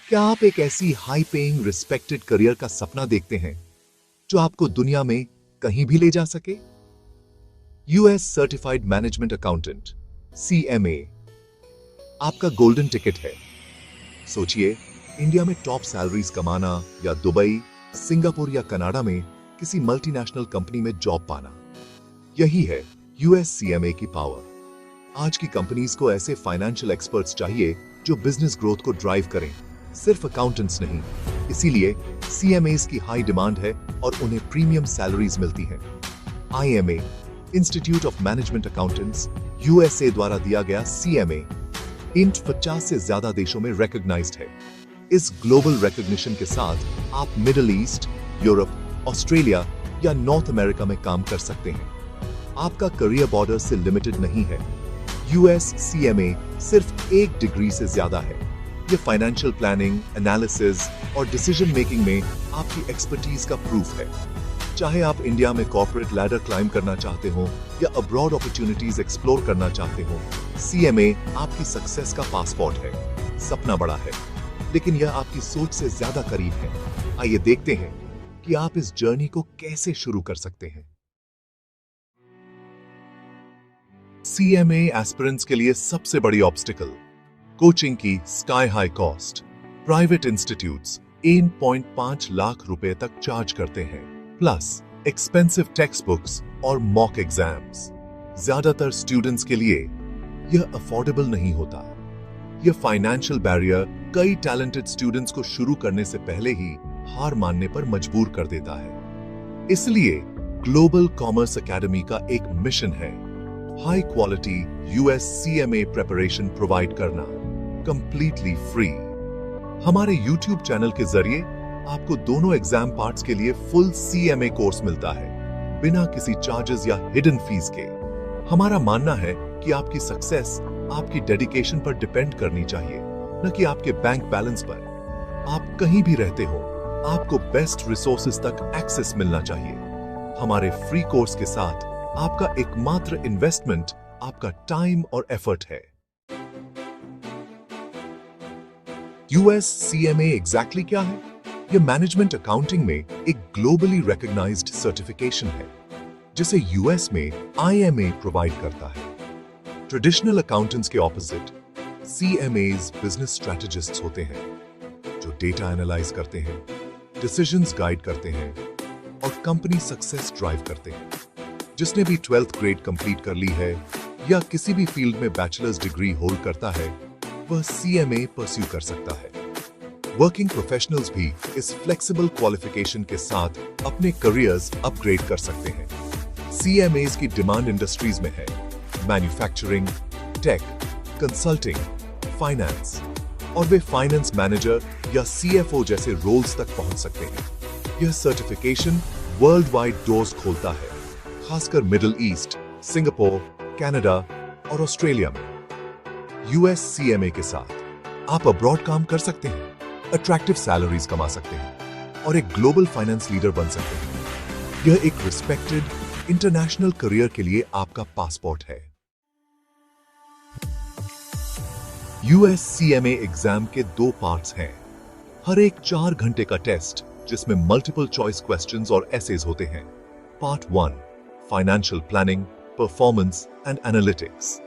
क्या आप एक ऐसी हाई पेइंग रिस्पेक्टेड करियर का सपना देखते हैं जो आपको दुनिया में कहीं भी ले जा सके? US certified management accountant CMA आपका गोल्डन टिकट है। सोचिए, इंडिया में टॉप सैलरीज कमाना या दुबई, सिंगापुर या कनाडा में किसी मल्टीनेशनल कंपनी में जॉब पाना। यही है यूएस CMA की पावर। आज की कंपनीज को ऐसे फाइनेंशियल एक्सपर्ट्स चाहिए जो बिजनेस ग्रोथ को ड्राइव करें, सिर्फ अकाउंटेंट्स नहीं। इसीलिए CMAs की हाई डिमांड है और उन्हें प्रीमियम सैलरीज मिलती हैं। IMA institute of management accountants USA द्वारा दिया गया CMA इंट 50 से ज्यादा देशों में रिकॉग्नाइज्ड है। इस ग्लोबल रिकॉग्निशन के साथ आप मिडिल ईस्ट, यूरोप, ऑस्ट्रेलिया या नॉर्थ अमेरिका में काम कर सकते हैं। आपका करियर बॉर्डर से लिमिटेड नहीं है। US CMA सिर्फ एक डिग्री से ज्यादा है। ये फाइनेंशियल प्लानिंग, एनालिसिस और डिसीजन मेकिंग में आपकी एक्सपर्टीज का प्रूफ है। चाहे आप इंडिया में कॉर्पोरेट लैडर क्लाइंब करना चाहते हो या अब्रॉड अपॉर्चुनिटीज एक्सप्लोर करना चाहते हो, CMA आपकी सक्सेस का पासपोर्ट है। सपना बड़ा है, लेकिन यह आपकी सोच से ज्यादा करीब है। आइए देखते हैं कि आप इस जर्नी को कैसे शुरू कर सकते हैं। CMA एस्पिरेंट्स के लिए सबसे बड़ी ऑब्स्टिकल कोचिंग की sky high cost. Private institutes 1.5 lakh रुपए तक चार्ज करते हैं, प्लस एक्सपेंसिव टेक्स्ट बुक्स और मॉक एग्जाम्स। ज्यादातर स्टूडेंट्स के लिए यह अफोर्डेबल नहीं होता। यह फाइनेंशियल बैरियर कई टैलेंटेड स्टूडेंट्स को शुरू करने से पहले ही हार मानने पर मजबूर कर देता है। इसलिए ग्लोबल कॉमर्स एकेडमी का एक मिशन है high quality US CMA preparation provide करना, कंप्लीटली फ्री। हमारे YouTube चैनल के जरिए आपको दोनों एग्जाम पार्ट्स के लिए फुल CMA कोर्स मिलता है, बिना किसी चार्जेस या हिडन फीस के। हमारा मानना है कि आपकी सक्सेस आपकी डेडिकेशन पर डिपेंड करनी चाहिए, न कि आपके बैंक बैलेंस पर। आप कहीं भी रहते हो, आपको बेस्ट रिसोर्सेज तक एक्सेस मिलना चाहिए। हमारे फ्री कोर्स के साथ आपका एकमात्र इन्वेस्टमेंट आपका टाइम और एफर्ट है। US CMA एग्जैक्टली क्या है? यह मैनेजमेंट अकाउंटिंग में एक ग्लोबली रिकॉग्नाइज्ड सर्टिफिकेशन है, जिसे US में IMA प्रोवाइड करता है। ट्रेडिशनल अकाउंटेंट्स के ऑपोजिट CMAs बिजनेस स्ट्रेटेजिस्ट्स होते हैं, जो डेटा एनालाइज करते हैं, डिसीजंस गाइड करते हैं और कंपनी सक्सेस ड्राइव करते हैं। जिसने भी 12th ग्रेड कंप्लीट कर ली है या किसी भी फील्ड में बैचलर्स डिग्री होल्ड करता है, वह CMA परस्यू कर सकता है। वर्किंग प्रोफेशनल्स भी इस फ्लेक्सिबल क्वालिफिकेशन के साथ अपने करियर्स अपग्रेड कर सकते हैं। CMAs की डिमांड इंडस्ट्रीज में है मैन्युफैक्चरिंग, टेक, कंसल्टिंग, फाइनेंस, और वे फाइनेंस मैनेजर या CFO जैसे रोल्स तक पहुंच सकते हैं। यह सर्टिफिकेशन वर्ल्ड वाइड डोर्स खोलता है, खासकर मिडिल ईस्ट, सिंगापुर, कनाडा और ऑस्ट्रेलिया में। US CMA के साथ आप अब्रॉड काम कर सकते हैं, अट्रैक्टिव सैलरीज कमा सकते हैं और एक ग्लोबल फाइनेंस लीडर बन सकते हैं। यह एक रिस्पेक्टेड इंटरनेशनल करियर के लिए आपका पासपोर्ट है। US CMA एग्जाम के 2 पार्ट्स हैं। हर एक 4 घंटे का टेस्ट, जिसमें मल्टीपल चॉइस क्वेश्चंस और एसेज होते हैं। Part 1 financial planning, performance and analytics.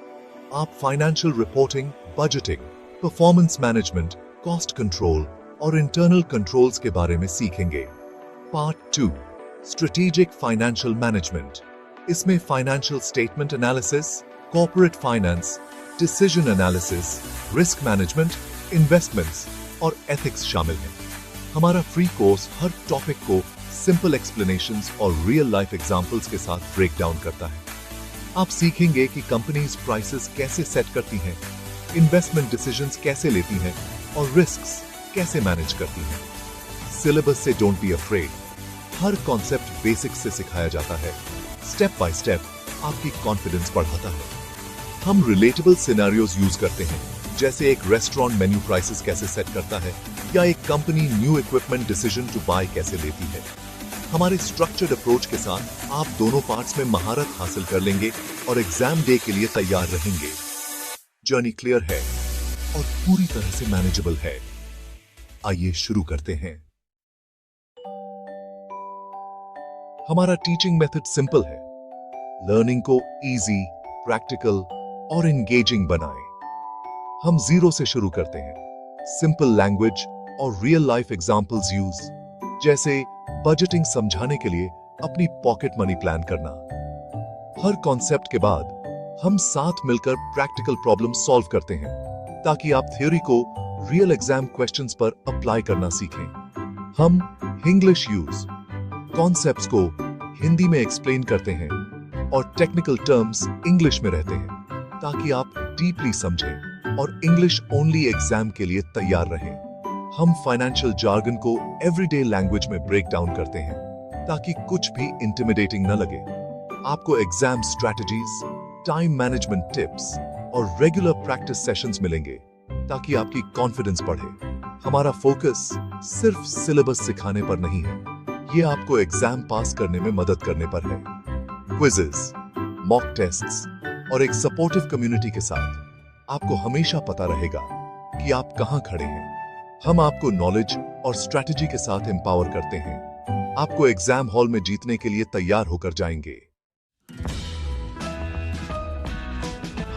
आप financial reporting, budgeting, performance management, cost control और इंटरनल कंट्रोल्स के बारे में सीखेंगे। Part 2 strategic financial management. इसमें financial statement analysis, corporate finance, decision analysis, risk management, investments और एथिक्स शामिल हैं। हमारा फ्री कोर्स हर टॉपिक को सिंपल एक्सप्लेनेशंस और रियल लाइफ एग्जांपल्स के साथ ब्रेक डाउन करता है। आप सीखेंगे कि कंपनीज प्राइसेस कैसे सेट करती हैं, इन्वेस्टमेंट डिसीजंस कैसे लेती हैं और रिस्क्स कैसे मैनेज करती हैं। सिलेबस से don't be afraid. Her concept basics से सिखाया जाता है। स्टेप बाय स्टेप आपकी कॉन्फिडेंस बढ़ाता है। हम रिलेटेबल सिनेरियोज यूज करते हैं, जैसे एक रेस्टोरेंट मेन्यू प्राइसेस कैसे सेट करता है या एक company new equipment decision to buy कैसे लेती है। हमारे स्ट्रक्चर्ड अप्रोच के साथ आप दोनों पार्ट्स में महारत हासिल कर लेंगे और एग्जाम डे के लिए तैयार रहेंगे। जर्नी क्लियर है और पूरी तरह से मैनेजेबल है। आइए शुरू करते हैं। हमारा टीचिंग मेथड सिंपल है। लर्निंग को इजी, प्रैक्टिकल और एंगेजिंग बनाएं। हम जीरो से शुरू करते हैं। सिंपल लैंग्वेज और रियल लाइफ एग्जाम्पल्स यूज, जैसे बजटिंग समझाने के लिए अपनी पॉकेट मनी प्लान करना। हर कॉन्सेप्ट के बाद हम साथ मिलकर प्रैक्टिकल प्रॉब्लम सॉल्व करते हैं, ताकि आप थ्योरी को रियल एग्जाम क्वेश्चंस पर अप्लाई करना सीखें। हम इंग्लिश यूज, कॉन्सेप्ट्स को हिंदी में एक्सप्लेन करते हैं और टेक्निकल टर्म्स इंग्लिश में रहते हैं, ताकि आप डीपली समझें और इंग्लिश ओनली एग्जाम के लिए तैयार रहें। हम फाइनेंशियल जार्गन को एवरीडे लैंग्वेज में ब्रेक डाउन करते हैं, ताकि कुछ भी इंटिमिडेटिंग न लगे। आपको exam strategies, time management tips और रेगुलर प्रैक्टिस सेशंस मिलेंगे, ताकि आपकी कॉन्फिडेंस बढ़े। हमारा फोकस सिर्फ सिलेबस सिखाने पर नहीं है, ये आपको एग्जाम पास करने में मदद करने पर है। क्विजेस, मॉक टेस्ट्स और एक सपोर्टिव कम्युनिटी के साथ आपको हमेशा पता रहेगा कि आप कहां खड़े हैं। हम आपको नॉलेज और स्ट्रैटेजी के साथ एम्पावर करते हैं, आपको एग्जाम हॉल में जीतने के लिए तैयार होकर जाएंगे।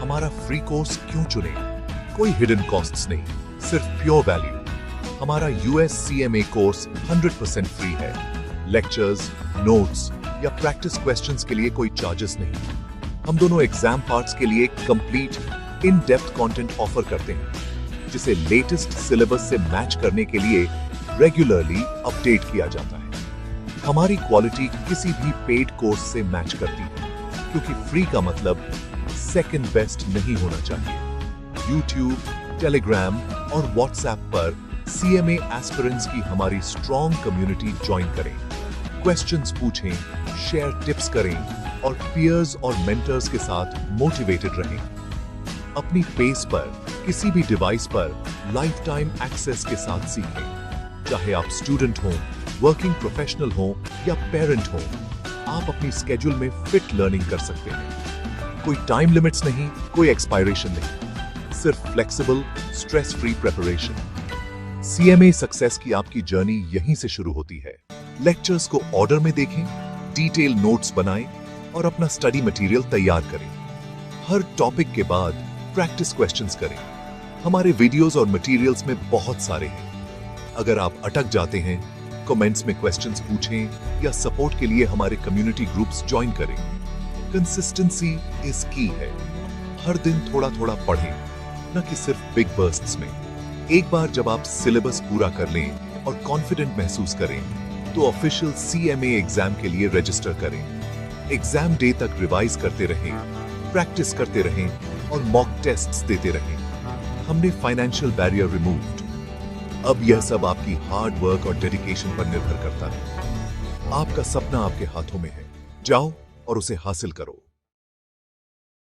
हमारा फ्री कोर्स क्यों चुने? कोई हिडन कॉस्ट्स नहीं, सिर्फ प्योर वैल्यू। हमारा यूएस CMA कोर्स 100% फ्री है। लेक्चर्स, नोट्स या प्रैक्टिस क्वेश्चंस के लिए कोई चार्जेस नहीं। हम दोनों एग्जाम पार्ट्स के लिए complete in depth content offer करते हैं, जिसे लेटेस्ट सिलेबस से मैच करने के लिए रेगुलरली अपडेट किया जाता है। हमारी क्वालिटी किसी भी पेड कोर्स से मैच करती है, क्योंकि फ्री का मतलब सेकंड बेस्ट नहीं होना चाहिए। YouTube, Telegram और WhatsApp पर CMA एस्पिरेंट्स की हमारी स्ट्रॉन्ग कम्युनिटी ज्वाइन करें। क्वेश्चंस पूछें, शेयर टिप्स करें और पीयर्स और मेंटर्स के साथ मोटिवेटेड रहें। अपनी पेस पर किसी भी डिवाइस पर लाइफ टाइम एक्सेस के साथ सीखें। चाहे आप स्टूडेंट हों, वर्किंग प्रोफेशनल हों या पेरेंट हों, आप अपनी स्केड्यूल में फिट लर्निंग कर सकते हैं। कोई टाइम लिमिट्स नहीं, कोई एक्सपायरेशन नहीं, सिर्फ flexible, stress free preparation. CMA success की आपकी जर्नी यहीं से शुरू होती है। लेक्चर्स को ऑर्डर में देखें, डिटेल नोट्स बनाएं और अपना स्टडी मटेरियल तैयार करें। हर टॉपिक के बाद प्रैक्टिस क्वेश्चंस करें। हमारे वीडियोस और मटेरियल्स में बहुत सारे हैं। अगर आप अटक जाते हैं, कमेंट्स में क्वेश्चंस पूछें या सपोर्ट के लिए हमारे कम्युनिटी ग्रुप्स ज्वाइन करें। कंसिस्टेंसी इज की है। हर दिन थोड़ा थोड़ा पढ़ें, न कि सिर्फ बिग बर्स्ट्स में। एक बार जब आप सिलेबस पूरा कर लें और कॉन्फिडेंट महसूस करें, तो ऑफिशियल CMA एग्जाम के लिए रजिस्टर करें। एग्जाम डे तक रिवाइज करते रहें, प्रैक्टिस करते रहें और मॉक टेस्ट्स देते रहें। हमने फाइनेंशियल बैरियर रिमूव्ड। अब यह सब आपकी हार्ड वर्क और डेडिकेशन पर निर्भर करता है। आपका सपना आपके हाथों में है। जाओ और उसे हासिल करो।